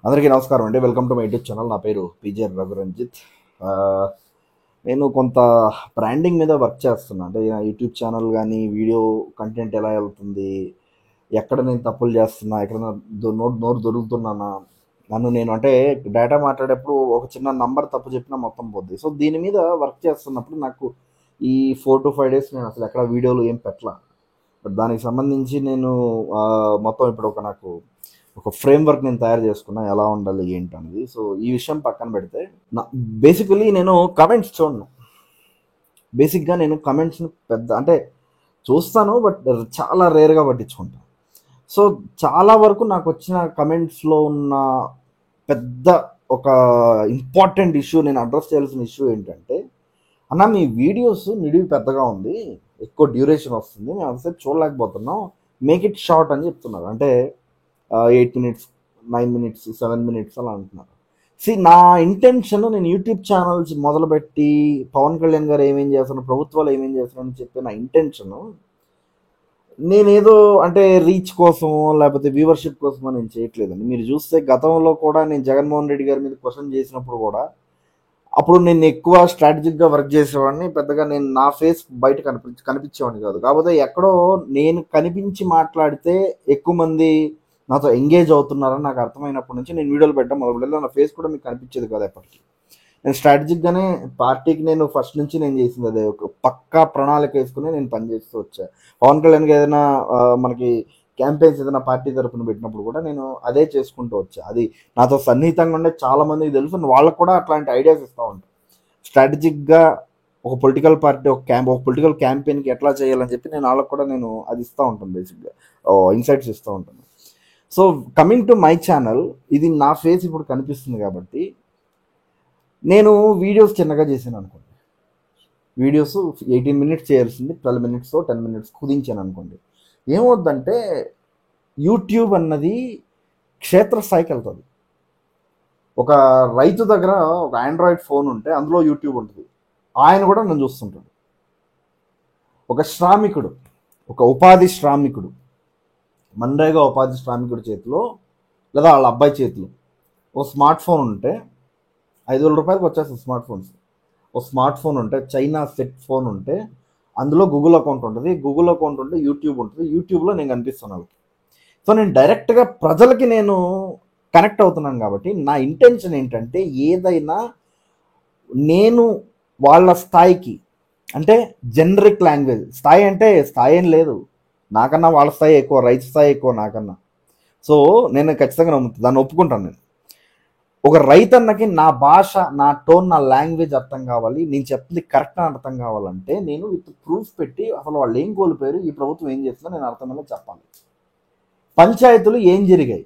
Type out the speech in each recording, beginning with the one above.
అందరికీ నమస్కారం అండి. Welcome to my YouTube channel. నా పేరు పీజే రఘురంజిత్. నేను కొంత బ్రాండింగ్ మీద వర్క్ చేస్తున్నా. అంటే యూట్యూబ్ ఛానల్ కానీ వీడియో కంటెంట్ ఎలా వెళ్తుంది, ఎక్కడ నేను తప్పులు చేస్తున్నా, ఎక్కడ నోరు దొరుకుతున్నానా, నేను అంటే డేటా మాట్లాడేప్పుడు ఒక చిన్న నంబర్ తప్పు చెప్పినా మొత్తం పోద్ది. సో దీని మీద వర్క్ చేస్తున్నప్పుడు నాకు ఈ 4 to 5 days నేను అసలు ఎక్కడ వీడియోలు ఏం పెట్టలా. బట్ దానికి సంబంధించి నేను మొత్తం ఇప్పుడు నాకు ఒక ఫ్రేమ్వర్క్ నేను తయారు చేసుకున్నా, ఎలా ఉండాలి ఏంటి అనేది. సో ఈ విషయం పక్కన పెడితే బేసికలీ నేను కమెంట్స్ చూడను. బేసిక్గా నేను కమెంట్స్ని పెద్ద అంటే చూస్తాను, బట్ చాలా రేర్గా పట్టించుకుంటాను. సో చాలా వరకు నాకు వచ్చిన కమెంట్స్లో ఉన్న పెద్ద ఒక ఇంపార్టెంట్ ఇష్యూ, నేను అడ్రస్ చేయాల్సిన ఇష్యూ ఏంటంటే, అన్న మీ వీడియోస్ నిడివి పెద్దగా ఉంది, ఎక్కువ డ్యూరేషన్ వస్తుంది, మేము అంతసేపు చూడలేకపోతున్నాం, మేక్ ఇట్ షార్ట్ అని చెప్తున్నారు. అంటే 8 minutes, 9 minutes, 7 minutes అలా అంటున్నారు. నా ఇంటెన్షన్, నేను యూట్యూబ్ ఛానల్స్ మొదలుపెట్టి పవన్ కళ్యాణ్ గారు ఏమేం చేస్తున్నారు, ప్రభుత్వాలు ఏమేం చేస్తున్నారు అని చెప్పి నా ఇంటెన్షను నేనేదో అంటే రీచ్ కోసమో లేకపోతే వ్యూవర్షిప్ కోసమో నేను చేయట్లేదండి. మీరు చూస్తే గతంలో కూడా నేను జగన్మోహన్ రెడ్డి గారి మీద క్వశ్చన్ చేసినప్పుడు కూడా అప్పుడు నేను ఎక్కువ స్ట్రాటజిక్గా వర్క్ చేసేవాడిని. పెద్దగా నేను నా ఫేస్ బయట కనిపించేవాడిని కాదు. కాకపోతే ఎక్కడో నేను కనిపించి మాట్లాడితే ఎక్కువ మంది నాతో ఎంగేజ్ అవుతున్నారని నాకు అర్థమైనప్పటి నుంచి నేను వీడియోలు పెట్టడం మొదలుపెట్టాను. నా ఫేస్ కూడా మీకు కనిపించేది కాదు ఎప్పటికీ. నేను స్ట్రాటజిక్గానే పార్టీకి నేను ఫస్ట్ నుంచి నేను చేసింది అదే, ఒక పక్కా ప్రణాళిక వేసుకుని నేను పనిచేస్తూ వచ్చా. పవన్ కళ్యాణ్కి ఏదైనా మనకి క్యాంపెయిన్స్ ఏదైనా పార్టీ తరఫున పెట్టినప్పుడు కూడా నేను అదే చేసుకుంటూ వచ్చా. అది నాతో సన్నిహితంగా ఉండే చాలా మందికి తెలుసు. వాళ్ళకు కూడా అట్లాంటి ఐడియాస్ ఇస్తూ ఉంటాను. స్ట్రాటజిక్గా ఒక పొలిటికల్ పార్టీ ఒక పొలిటికల్ క్యాంపెయిన్కి ఎట్లా చేయాలని చెప్పి నేను వాళ్ళకు కూడా నేను అది ఇస్తూ ఉంటాను. బేసిక్గా ఇన్సైట్స్ ఇస్తూ ఉంటాను. So coming to my channel, ఇది నా ఫేస్ ఇప్పుడు కనిపిస్తుంది కాబట్టి నేను వీడియోస్ చిన్నగా చేశాను అనుకోండి. వీడియోస్ 18 minutes చేయాల్సింది 12 minutes 10 minutes కుదించాను అనుకోండి. ఏమవుద్దంటే యూట్యూబ్ అన్నది క్షేత్రస్థాయికి వెళ్తుంది. ఒక రైతు దగ్గర ఒక ఆండ్రాయిడ్ ఫోన్ ఉంటే అందులో యూట్యూబ్ ఉంటుంది, ఆయన కూడా నన్ను చూస్తుంటాడు. ఒక శ్రామికుడు, ఒక ఉపాధి శ్రామికుడు, మన్రేగా ఉపాధి శ్రామికుడి చేతిలో లేదా వాళ్ళ అబ్బాయి చేతిలో ఓ స్మార్ట్ ఫోన్ ఉంటే 5,000 రూపాయలకి వచ్చేస్తుంది స్మార్ట్ ఫోన్స్. ఓ స్మార్ట్ ఫోన్ ఉంటే, చైనా సెట్ ఫోన్ ఉంటే అందులో గూగుల్ అకౌంట్ ఉంటుంది, గూగుల్ అకౌంట్ ఉంటే యూట్యూబ్ ఉంటుంది, యూట్యూబ్లో నేను కనిపిస్తున్నాను. సో నేను డైరెక్ట్గా ప్రజలకి నేను కనెక్ట్ అవుతున్నాను కాబట్టి నా ఇంటెన్షన్ ఏంటంటే, ఏదైనా నేను వాళ్ళ స్థాయికి, అంటే జనరిక్ లాంగ్వేజ్ స్థాయి, అంటే స్థాయి ఏం లేదు, నాకన్నా వాళ్ళ స్థాయి ఎక్కువ, రైతు స్థాయి ఎక్కువ నాకన్నా. సో నేను ఖచ్చితంగా దాన్ని ఒప్పుకుంటాను. నేను ఒక రైతన్నకి నా భాష, నా టోన్, నా లాంగ్వేజ్ అర్థం కావాలి, నేను చెప్పింది కరెక్ట్ అని అర్థం కావాలంటే నేను విత్ ప్రూఫ్ పెట్టి అసలు వాళ్ళు ఏం కోల్పోయారు, ఈ ప్రభుత్వం ఏం చేస్తుందో నేను అర్థమయ్యేలా చెప్పాలి. పంచాయతీలు ఏం జరిగాయి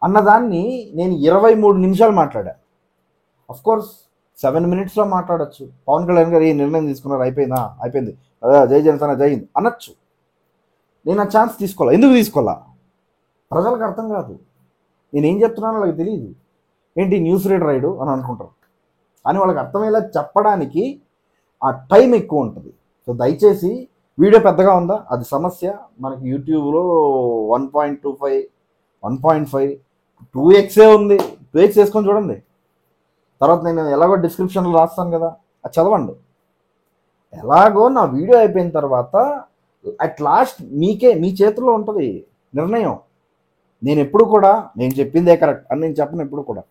అన్నదాన్ని నేను 23 నిమిషాలు మాట్లాడా. అఫ్కోర్స్ 7 minutesలో మాట్లాడచ్చు. పవన్ కళ్యాణ్ గారు ఈ నిర్ణయం తీసుకున్నారు, అయిపోయింది, జై జనసేన జై హింద్ అనొచ్చు. నేను ఆ ఛాన్స్ తీసుకోవాలా? ఎందుకు తీసుకోవాలా? ప్రజలకు అర్థం కాదు, నేనేం చెప్తున్నానో వాళ్ళకి తెలియదు. ఏంటి న్యూస్ రీడర్ రైడు అని అనుకుంటారు. కానీ వాళ్ళకి అర్థమయ్యేలా చెప్పడానికి ఆ టైం ఎక్కువ ఉంటుంది. సో దయచేసి వీడియో పెద్దగా ఉందా అది సమస్య. మనకి యూట్యూబ్లో 1.25, 1.5, 2x ఉంది. 2x వేసుకొని చూడండి. తర్వాత నేను ఎలాగో డిస్క్రిప్షన్లో రాస్తాను కదా, అది చదవండి. ఎలాగో నా వీడియో అయిపోయిన తర్వాత అట్ లాస్ట్ మీ చేతిలో ఉంటుంది నిర్ణయం. నేను ఎప్పుడు కూడా నేను చెప్పిందే కరెక్ట్ అని నేను చెప్పను ఎప్పుడు కూడా.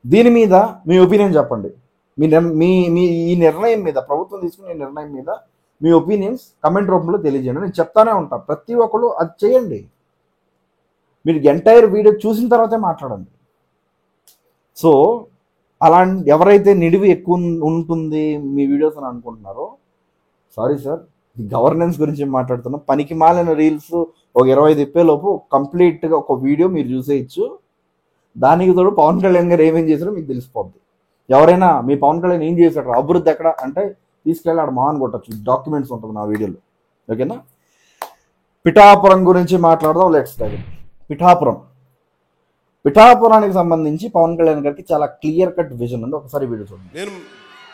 దీని మీద మీ ఒపీనియన్ చెప్పండి. మీ ఈ నిర్ణయం మీద, ప్రభుత్వం తీసుకునే నిర్ణయం మీద మీ ఒపీనియన్స్ కమెంట్ రూపంలో తెలియజేయండి. నేను చెప్తానే ఉంటాను. ప్రతి ఒక్కరు అది చేయండి. మీరు ఎంటైర్ వీడియో చూసిన తర్వాతే మాట్లాడండి. సో అలాంటి ఎవరైతే నిడివి ఎక్కువ ఉంటుంది మీ వీడియోస్ అని అనుకుంటున్నారో, సారీ సార్, గవర్నెన్స్ గురించి మాట్లాడుతున్నాం. పనికి మాలిన రీల్స్ ఒక 25 తిప్పేలోపు కంప్లీట్గా ఒక వీడియో మీరు చూసేయచ్చు. దానికి తోడు పవన్ కళ్యాణ్ గారు ఏమేం చేశారో మీకు తెలిసిపోద్ది. ఎవరైనా మీ పవన్ కళ్యాణ్ ఏం చేశాడు, అభివృద్ధి ఎక్కడ అంటే తీసుకెళ్ళి ఆడ మాన్ కొట్టచ్చు, డాక్యుమెంట్స్ ఉంటుంది నా వీడియోలో. ఓకేనా? పిఠాపురం గురించి మాట్లాడదాం. Let's start. పిఠాపురానికి సంబంధించి పవన్ కళ్యాణ్ గారికి చాలా క్లియర్ కట్ విజన్ ఉంది. ఒకసారి వీడియో చూడండి. నేను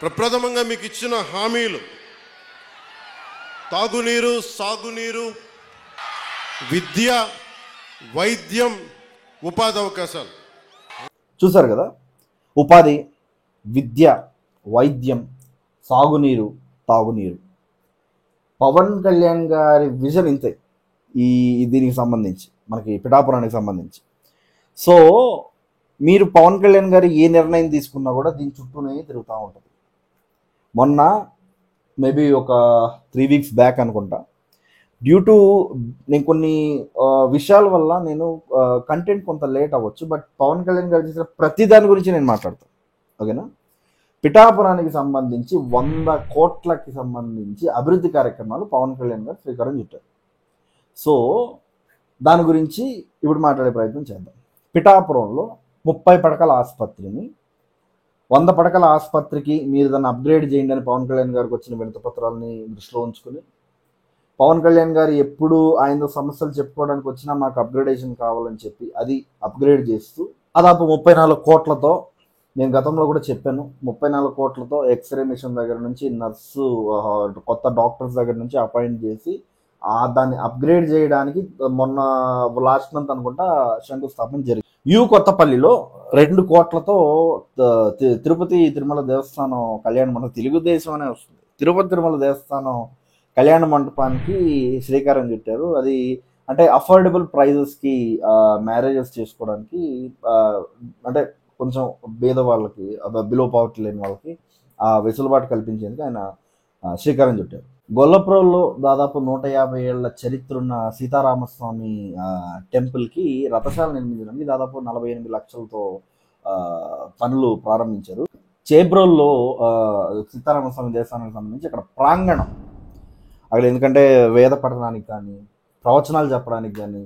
ప్రప్రథమంగా మీకు ఇచ్చిన హామీలు తాగునీరు, సాగునీరు, విద్య, వైద్యం, ఉపాధి అవకాశాలు చూసారు కదా, ఉపాధి, విద్య, వైద్యం, సాగునీరు, తాగునీరు. పవన్ కళ్యాణ్ గారి విజన్ ఇంతే ఈ దీనికి సంబంధించి, మనకి పిఠాపురానికి సంబంధించి. సో మీరు పవన్ కళ్యాణ్ గారు ఏ నిర్ణయం తీసుకున్నా కూడా దీని చుట్టూనే తిరుగుతూ ఉంటుంది. మొన్న మేబీ ఒక 3 weeks బ్యాక్ అనుకుంటా, డ్యూ టు నేను కొన్ని విషయాల వల్ల నేను కంటెంట్ కొంత లేట్ అవ్వచ్చు, బట్ పవన్ కళ్యాణ్ గారు చేసిన ప్రతి దాని గురించి నేను మాట్లాడతాను, ఓకేనా. పిఠాపురానికి సంబంధించి 100 కోట్లకి సంబంధించి అభివృద్ధి కార్యక్రమాలు పవన్ కళ్యాణ్ గారు శ్రీకారం చుట్టారు. సో దాని గురించి ఇప్పుడు మాట్లాడే ప్రయత్నం చేద్దాం. పిఠాపురంలో 30 పడకల ఆసుపత్రిని 100 పడకల ఆసుపత్రికి మీరు దాన్ని అప్గ్రేడ్ చేయండి అని పవన్ కళ్యాణ్ గారికి వచ్చిన వినతి పత్రాలని దృష్టిలో ఉంచుకుని, పవన్ కళ్యాణ్ గారు ఎప్పుడు ఆయనతో సమస్యలు చెప్పుకోవడానికి వచ్చినా మాకు అప్గ్రేడేషన్ కావాలని చెప్పి అది అప్గ్రేడ్ చేస్తూ దాదాపు 34 కోట్లతో, నేను గతంలో కూడా చెప్పాను, 34 కోట్లతో ఎక్స్రే మిషన్ దగ్గర నుంచి నర్సు, కొత్త డాక్టర్స్ దగ్గర నుంచి అపాయింట్ చేసి దాన్ని అప్గ్రేడ్ చేయడానికి మొన్న లాస్ట్ మంత్ అనుకుంటా శంకుస్థాపన జరిగింది. కొత్తపల్లిలో 2 కోట్లతో తిరుపతి తిరుమల దేవస్థానం కళ్యాణ మండపం, తెలుగుదేశం అనే వస్తుంది, తిరుపతి తిరుమల దేవస్థానం కళ్యాణ మండపానికి శ్రీకారం చుట్టారు. అది అంటే అఫోర్డబుల్ ప్రైజెస్కి మ్యారేజెస్ చేసుకోవడానికి, అంటే కొంచెం పేద వాళ్ళకి, బిలో పవర్టీ లేని వాళ్ళకి వెసులుబాటు కల్పించేందుకు ఆయన శ్రీకారం చుట్టారు. గొల్లపురంలో దాదాపు 150 ఏళ్ల చరిత్ర ఉన్న సీతారామస్వామి టెంపుల్కి రథశాల నిర్మించడానికి దాదాపు 48 లక్షలతో పనులు ప్రారంభించారు. చేబ్రోల్లో సీతారామస్వామి దేవస్థానానికి సంబంధించి అక్కడ ప్రాంగణం, అక్కడ ఎందుకంటే వేద పఠనానికి కానీ, ప్రవచనాలు చెప్పడానికి కానీ,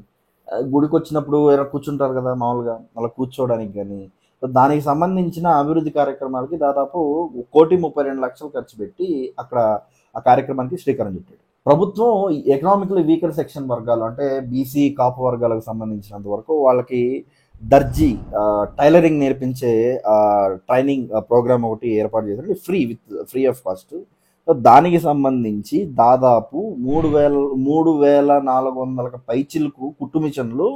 గుడికి వచ్చినప్పుడు ఎవరైనా కూర్చుంటారు కదా మామూలుగా, అలా కూర్చోవడానికి కానీ, దానికి సంబంధించిన అభివృద్ధి కార్యక్రమాలకి దాదాపు 1,32 లక్షలు ఖర్చు పెట్టి అక్కడ ఆ కార్యక్రమానికి శ్రీకారం చుట్టాడు. ప్రభుత్వం ఎకనామికలీ వీకర్ సెక్షన్ వర్గాలు, అంటే బీసీ కాపు వర్గాలకు సంబంధించినంత వరకు వాళ్ళకి దర్జీ, టైలరింగ్ నేర్పించే ట్రైనింగ్ ప్రోగ్రామ్ ఒకటి ఏర్పాటు చేశారు, ఫ్రీ ఆఫ్ కాస్ట్. దానికి సంబంధించి దాదాపు 3,400 పైచిలకు కుట్టు మిషన్లు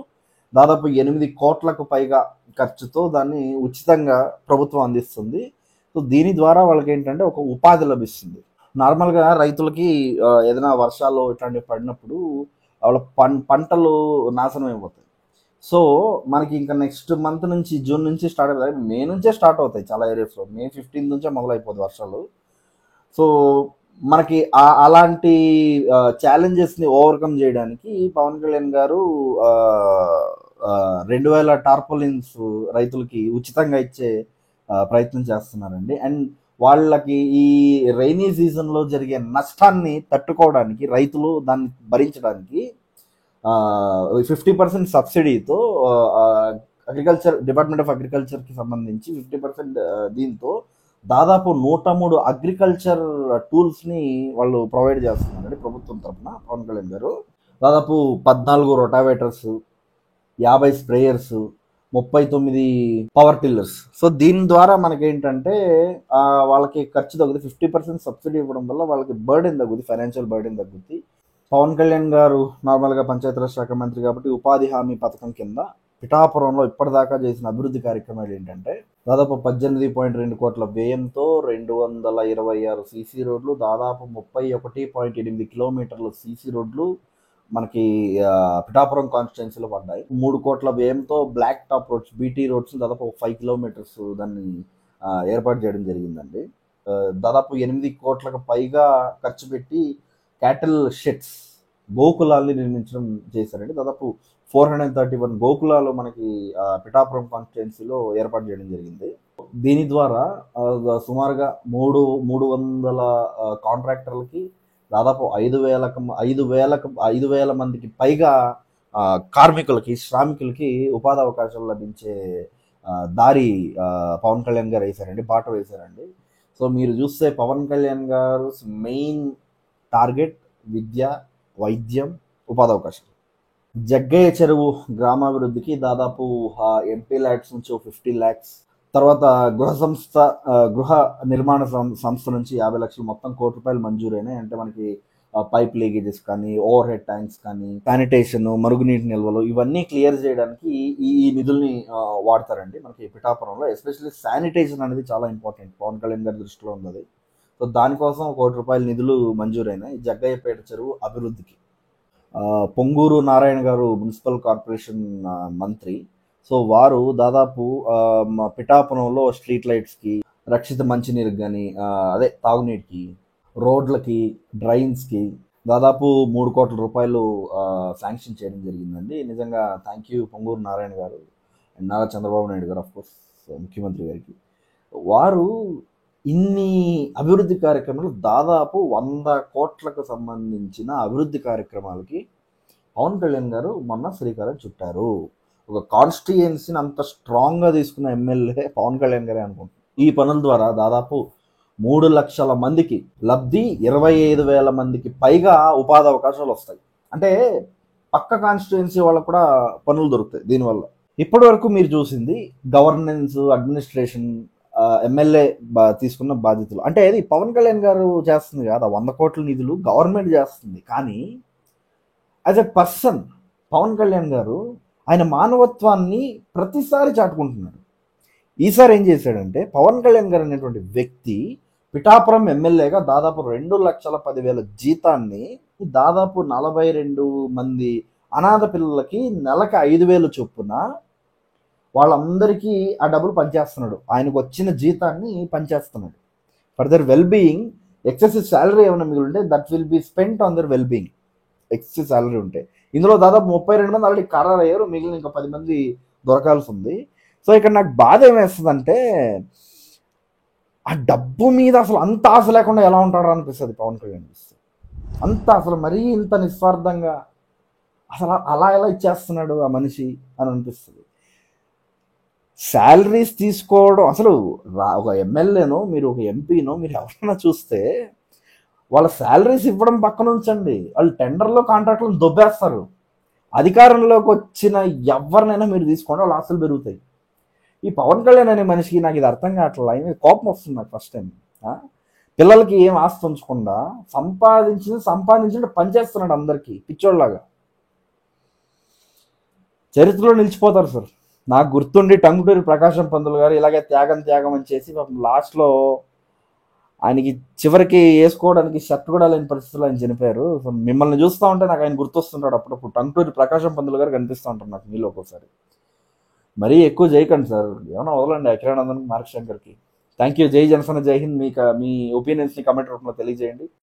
దాదాపు 8 కోట్లకు పైగా ఖర్చుతో దాన్ని ఉచితంగా ప్రభుత్వం అందిస్తుంది. సో దీని ద్వారా వాళ్ళకి ఏంటంటే ఒక ఉపాధి లభిస్తుంది. నార్మల్గా రైతులకి ఏదైనా వర్షాలు ఇట్లాంటివి పడినప్పుడు వాళ్ళ పంటలు నాశనం అయిపోతాయి. సో మనకి ఇంకా నెక్స్ట్ మంత్ నుంచి, జూన్ నుంచి స్టార్ట్ అవుతాయి, మే నుంచే స్టార్ట్ అవుతాయి చాలా ఏరియాస్లో, May 15 నుంచే మొదలైపోతాయి వర్షాలు. సో మనకి అలాంటి ఛాలెంజెస్ని ఓవర్కమ్ చేయడానికి పవన్ కళ్యాణ్ గారు 2,000 టార్పోలిన్స్ రైతులకి ఉచితంగా ఇచ్చే ప్రయత్నం చేస్తున్నారండి. అండ్ వాళ్ళకి ఈ రైనీ సీజన్లో జరిగే నష్టాన్ని తట్టుకోవడానికి, రైతులు దాన్ని భరించడానికి 50% సబ్సిడీతో డిపార్ట్మెంట్ ఆఫ్ అగ్రికల్చర్కి సంబంధించి 50% దీంతో దాదాపు 103 అగ్రికల్చర్ టూల్స్ని వాళ్ళు ప్రొవైడ్ చేస్తున్నారండి ప్రభుత్వం తరఫున పవన్ కళ్యాణ్ గారు. దాదాపు 14 రొటావేటర్స్, 50 స్ప్రేయర్స్, 39 పవర్ టిల్లర్స్. సో దీని ద్వారా మనకేంటంటే వాళ్ళకి ఖర్చు తగ్గుతుంది, 50% సబ్సిడీ ఇవ్వడం వల్ల వాళ్ళకి బర్డెన్ తగ్గుతుంది, ఫైనాన్షియల్ బర్డెన్ తగ్గుతుంది. పవన్ కళ్యాణ్ గారు నార్మల్గా పంచాయతీరాజ్ శాఖ మంత్రి కాబట్టి ఉపాధి హామీ పథకం కింద పిఠాపురంలో ఇప్పటిదాకా చేసిన అభివృద్ధి కార్యక్రమాలు ఏంటంటే దాదాపు 18.2 కోట్ల వ్యయంతో 226 సీసీ రోడ్లు, దాదాపు 31.8 కిలోమీటర్ల సీసీ రోడ్లు మనకి పిఠాపురం కాన్స్టిట్యున్సీలో పడ్డాయి. 3 కోట్ల వ్యయంతో black top roads, BT roads దాదాపు 5 కిలోమీటర్స్ దాన్ని ఏర్పాటు చేయడం జరిగిందండి. దాదాపు 8 కోట్లకు పైగా ఖర్చు పెట్టి క్యాటిల్ షెడ్స్, గోకులాల్ని నిర్మించడం చేశారండి. దాదాపు 431 గోకులాలు మనకి పిఠాపురం కాన్స్టిట్యున్సీలో ఏర్పాటు చేయడం జరిగింది. దీని ద్వారా సుమారుగా 300 కాంట్రాక్టర్లకి దాదాపు 5,000 మందికి పైగా కార్మికులకి, శ్రామికులకి ఉపాధి అవకాశాలు లభించే దారి పవన్ కళ్యాణ్ గారు వేశారండి, బాట వేశారండి. సో మీరు చూస్తే పవన్ కళ్యాణ్ గారు మెయిన్ టార్గెట్ విద్య, వైద్యం, ఉపాధి అవకాశాలు. జగ్గయ్య చెరువు గ్రామాభివృద్ధికి దాదాపు ఎంపీ ల్యాక్స్ నుంచి 50 lakhs, తర్వాత గృహ నిర్మాణ సంస్థ నుంచి 50 లక్షలు, మొత్తం ₹1 కోటి మంజూరైనాయి. అంటే మనకి పైప్ లీకేజెస్ కానీ, ఓవర్ హెడ్ ట్యాంక్స్ కానీ, శానిటేషన్, మరుగునీటి నిల్వలు ఇవన్నీ క్లియర్ చేయడానికి ఈ ఈ నిధుల్ని వాడతారండి మనకి పిఠాపురంలో. ఎస్పెషల్లీ శానిటేషన్ అనేది చాలా ఇంపార్టెంట్. పవన్ కళ్యాణ్ గారి దృష్టిలో ఉన్నది. సో దానికోసం ₹1,00,00,000 నిధులు మంజూరైనాయి జగ్గయ్యపేట చెరువు అభివృద్ధికి. పొంగూరు నారాయణ గారు మున్సిపల్ కార్పొరేషన్ మంత్రి. సో వారు దాదాపు పిఠాపురంలో స్ట్రీట్ లైట్స్కి, రక్షిత మంచినీరుకి కానీ, అదే తాగునీటికి, రోడ్లకి, డ్రైన్స్కి దాదాపు ₹3 కోట్ల శాంక్షన్ చేయడం జరిగిందండి. నిజంగా థ్యాంక్ యూ పొంగూరు నారాయణ గారు అండ్ నారా చంద్రబాబు నాయుడు గారు, ఆఫ్కోర్స్ ముఖ్యమంత్రి గారికి. వారు ఇన్ని అభివృద్ధి కార్యక్రమాలు, దాదాపు 100 కోట్లకు సంబంధించిన అభివృద్ధి కార్యక్రమాలకి పవన్ కళ్యాణ్ గారు మొన్న శ్రీకారం చుట్టారు. ఒక కాన్స్టిట్యుయెన్సీని అంత స్ట్రాంగ్గా తీసుకున్న ఎమ్మెల్యే పవన్ కళ్యాణ్ గారే అనుకుంటున్నారు. ఈ పనుల ద్వారా దాదాపు 3 లక్షల మందికి లబ్ధి, 25,000 మందికి పైగా ఉపాధి అవకాశాలు వస్తాయి. అంటే పక్క కాన్స్టిట్యుయెన్సీ వాళ్ళకు కూడా పనులు దొరుకుతాయి దీనివల్ల. ఇప్పటి వరకు మీరు చూసింది గవర్నెన్స్, అడ్మినిస్ట్రేషన్, ఎమ్మెల్యే తీసుకున్న బాధ్యతలు. అంటే అది పవన్ కళ్యాణ్ గారు చేస్తుంది కాదు. 100 కోట్ల నిధులు గవర్నమెంట్ చేస్తుంది. కానీ as a person Pavan Kalyan garu ఆయన మానవత్వాన్ని ప్రతిసారి చాటుకుంటున్నాడు. ఈసారి ఏం చేశాడంటే, పవన్ కళ్యాణ్ గారు అనేటువంటి వ్యక్తి పిఠాపురం ఎమ్మెల్యేగా దాదాపు 2,10,000 జీతాన్ని దాదాపు 42 మంది అనాథ పిల్లలకి నెలకు 5,000 చొప్పున వాళ్ళందరికీ ఆ డబ్బులు పనిచేస్తున్నాడు. ఆయనకు వచ్చిన జీతాన్ని పనిచేస్తున్నాడు. For their well being, excessive salary ఏమైనా మిగిలి ఉంటే that will be spent on their well being. Excessive salary ఉంటే ఇందులో దాదాపు 32 మంది ఆల్రెడీ ఖరారు అయ్యారు. మిగిలిన ఇంకా 10 మంది దొరకాల్సి ఉంది. సో ఇక్కడ నాకు బాధ ఏమేస్తుందంటే, ఆ డబ్బు మీద అసలు అంత ఆశ లేకుండా ఎలా ఉంటాడో అనిపిస్తుంది పవన్ కళ్యాణ్. అంత అసలు మరీ ఇంత నిస్వార్థంగా అసలు అలా ఎలా ఇచ్చేస్తున్నాడు ఆ మనిషి అని అనిపిస్తుంది. శాలరీస్ తీసుకోవడం అసలు ఒక ఎమ్మెల్యేనో, మీరు ఒక ఎంపీనో, మీరు ఎవరైనా చూస్తే వాళ్ళ శాలరీస్ ఇవ్వడం పక్కన ఉంచండి, వాళ్ళు టెండర్లో కాంట్రాక్ట్లను దొబ్బేస్తారు. అధికారంలోకి వచ్చిన ఎవరినైనా మీరు తీసుకోండి, వాళ్ళ ఆస్తులు పెరుగుతాయి. ఈ పవన్ కళ్యాణ్ అనే మనిషికి నాకు ఇది అర్థం కావట్లేదు. ఆయన కోపం వస్తుంది నాకు ఫస్ట్ టైం. పిల్లలకి ఏం ఆస్తి ఉంచకుండా సంపాదించిన పనిచేస్తున్నాడు అందరికీ పిచ్చోళ్ళలాగా. చరిత్రలో నిలిచిపోతారు సార్. నాకు గుర్తుండి టంగుటూరి ప్రకాశం పంతులు గారు ఇలాగే త్యాగం అని చేసి లాస్ట్లో ఆయనకి చివరికి వేసుకోవడానికి షర్ట్ కూడా లేని పరిస్థితుల్లో ఆయన చనిపోయారు. సో మిమ్మల్ని చూస్తూ ఉంటే నాకు ఆయన గుర్తొస్తుంటాడు అప్పుడప్పుడు. టంగుటూరి ప్రకాశం పంతులు గారు కనిపిస్తూ ఉంటారు నాకు మీలో ఒక్కోసారి. మరీ ఎక్కువ చేయకండి సార్, ఏమైనా వదలండి అఖిలానందన్, మార్క్ శంకర్కి. Thank you. జై జనసేన, జై హింద్. మీ ఒపీనియన్స్ని కమెంట్ రూపంలో తెలియజేయండి.